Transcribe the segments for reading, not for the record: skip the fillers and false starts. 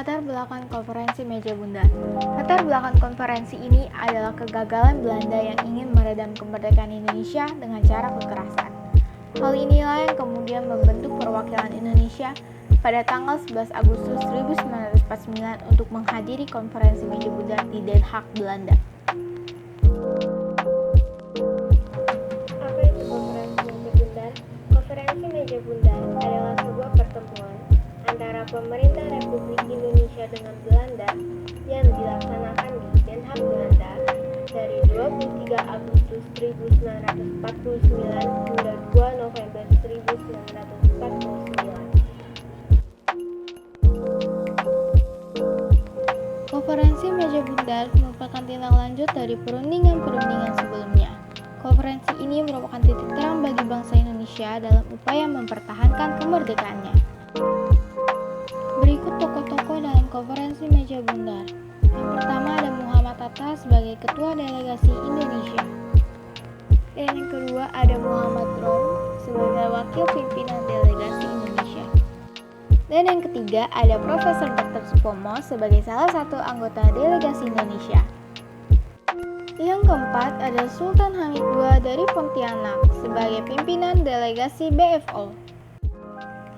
Latar belakang konferensi meja bundar. Latar belakang konferensi ini adalah kegagalan Belanda yang ingin meredam kemerdekaan Indonesia dengan cara kekerasan. Hal inilah yang kemudian membentuk perwakilan Indonesia pada tanggal 11 Agustus 1949 untuk menghadiri konferensi meja bundar di Den Haag, Belanda. Apa itu konferensi meja bundar? Konferensi meja bundar adalah sebuah pertemuan antara pemerintah Republik Indonesia dengan Belanda yang dilaksanakan di Den Haag, Belanda dari 23 Agustus 1949 hingga 2 November 1949. Konferensi meja bundar merupakan tindak lanjut dari perundingan-perundingan sebelumnya. Konferensi ini merupakan titik terang bagi bangsa Indonesia dalam upaya mempertahankan kemerdekaannya. Berikut tokoh-tokoh dalam konferensi meja bundar. Yang pertama ada Muhammad Hatta sebagai Ketua Delegasi Indonesia. Dan yang kedua ada Muhammad Rom sebagai Wakil Pimpinan Delegasi Indonesia. Dan yang ketiga ada Profesor Dr. Supomo sebagai salah satu anggota Delegasi Indonesia. Yang keempat ada Sultan Hamid II dari Pontianak sebagai pimpinan Delegasi BFO.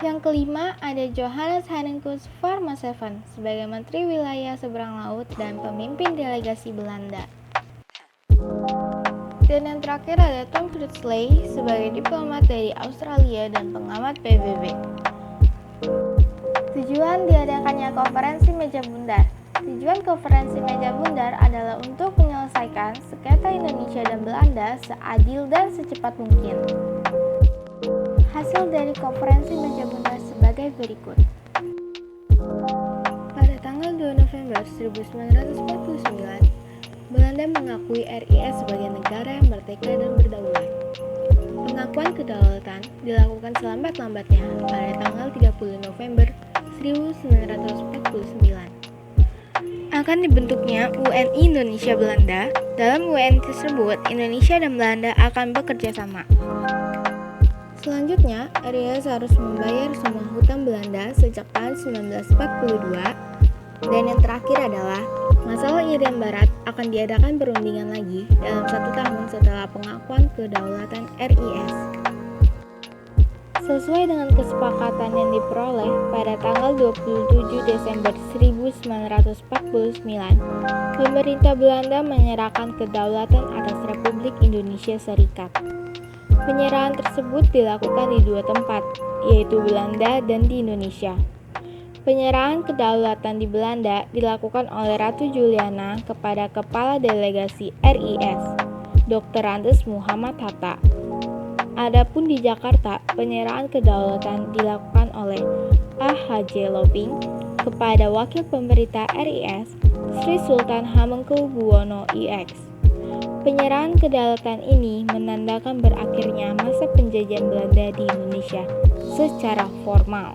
Yang kelima ada Johannes Hanenkous Farmaseven sebagai Menteri Wilayah Seberang Laut dan pemimpin delegasi Belanda. Dan yang terakhir ada Tom Cruikshank sebagai diplomat dari Australia dan pengamat PBB. Tujuan diadakannya konferensi meja bundar. Tujuan konferensi meja bundar adalah untuk menyelesaikan sengketa Indonesia dan Belanda seadil dan secepat mungkin. Hasil dari konferensi meja bundar sebagai berikut. Pada tanggal 2 November 1949, Belanda mengakui RIS sebagai negara yang merdeka dan berdaulat. Pengakuan kedaulatan dilakukan selambat-lambatnya pada tanggal 30 November 1949. Akan dibentuknya UNI Indonesia Belanda. Dalam UNI tersebut, Indonesia dan Belanda akan bekerja sama. Selanjutnya, RIS harus membayar semua hutang Belanda sejak tahun 1942. Dan yang terakhir adalah masalah Irian Barat akan diadakan perundingan lagi dalam 1 tahun setelah pengakuan kedaulatan RIS. Sesuai dengan kesepakatan yang diperoleh pada tanggal 27 Desember 1949, pemerintah Belanda menyerahkan kedaulatan atas Republik Indonesia Serikat. Penyerahan tersebut dilakukan di 2 tempat, yaitu Belanda dan di Indonesia. Penyerahan kedaulatan di Belanda dilakukan oleh Ratu Juliana kepada Kepala Delegasi RIS, Dr. Andes Muhammad Hatta. Adapun di Jakarta, penyerahan kedaulatan dilakukan oleh A.H.J. Loping kepada Wakil Pemerintah RIS, Sri Sultan Hamengkubuwono IX. Penyerahan kedaulatan ini menandakan berakhirnya masa penjajahan Belanda di Indonesia secara formal.